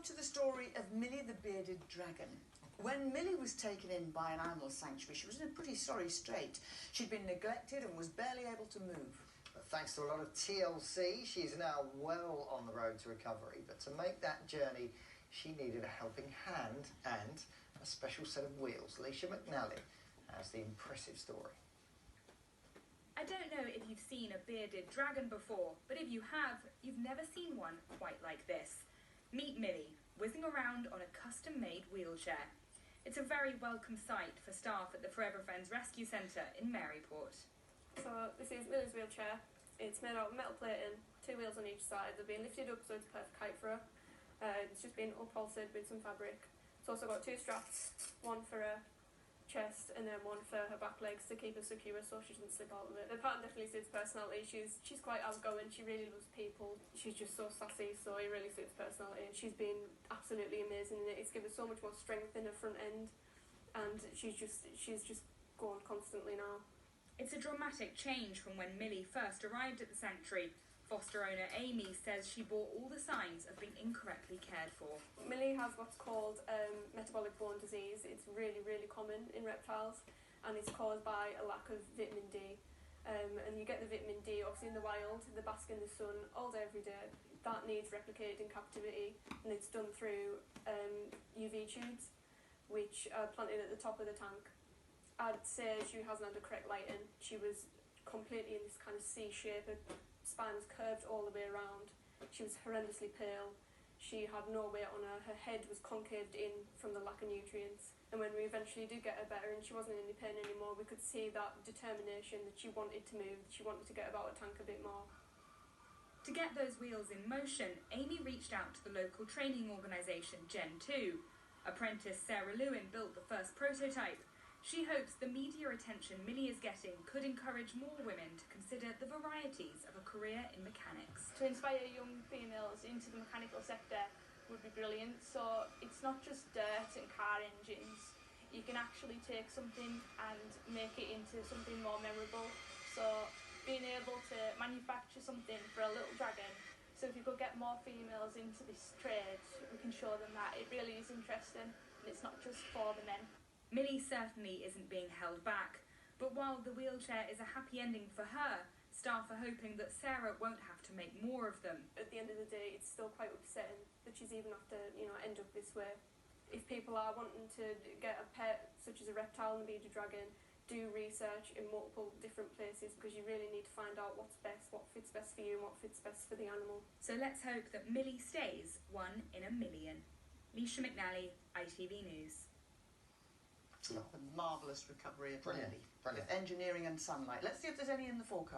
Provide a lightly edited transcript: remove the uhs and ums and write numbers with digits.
to the story of Millie the bearded dragon. When Millie was taken in by an animal sanctuary, she was in a pretty sorry state. She'd been neglected and was barely able to move. But thanks to a lot of TLC, she's now well on the road to recovery. But to make that journey, she needed a helping hand and a special set of wheels. Leisha McNally has the impressive story. I don't know if you've seen a bearded dragon before, but if you have, you've never seen one quite like this. Meet Millie, whizzing around on a custom-made wheelchair. It's a very welcome sight for staff at the Forever Friends Rescue Centre in Maryport. So this is Millie's wheelchair. It's made out of metal plating, 2 wheels on each side. They've been lifted up so it's a perfect height for her. It's just been upholstered with some fabric. It's also got 2 straps, one for her chest and then one for her back legs to keep her secure so she doesn't slip out of it. The pattern definitely suits personality. She's quite outgoing, she really loves people. She's just so sassy, so it really suits personality. And she's been absolutely amazing in it. It's given her so much more strength in her front end and she's just going constantly now. It's a dramatic change from when Millie first arrived at the sanctuary. Foster owner Amy says she bore all the signs of being incorrectly cared for. Millie has what's called metabolic bone disease. It's really, really common in reptiles and it's caused by a lack of vitamin D. And you get the vitamin D obviously in the wild, they bask in the sun all day, every day. That needs replicated in captivity and it's done through UV tubes which are planted at the top of the tank. I'd say she hasn't had the correct lighting. She was completely in this kind of C shape. Her spine was curved all the way around. She was horrendously pale. She had no weight on her. Her head was concaved in from the lack of nutrients. And when we eventually did get her better and she wasn't in any pain anymore, we could see that determination that she wanted to move. She wanted to get about a tank a bit more. To get those wheels in motion, Amy reached out to the local training organisation Gen 2. Apprentice Sarah Lewin built the first prototype. She hopes the media attention Millie is getting could encourage more women to consider the varieties of a career in mechanics. To inspire young females into the mechanical sector would be brilliant. So it's not just dirt and car engines. You can actually take something and make it into something more memorable. So being able to manufacture something for a little dragon. So if you could get more females into this trade, we can show them that it really is interesting and it's not just for the men. Millie certainly isn't being held back, but while the wheelchair is a happy ending for her, staff are hoping that Sarah won't have to make more of them. At the end of the day, it's still quite upsetting that she's even have to, end up this way. If people are wanting to get a pet, such as a reptile and a bearded dragon, do research in multiple different places because you really need to find out what's best, what fits best for you and what fits best for the animal. So let's hope that Millie stays 1 in a million. Leisha McNally, ITV News. A marvellous recovery of Brilliant, Millie. brilliant. With engineering and sunlight. Let's see if there's any in the forecast.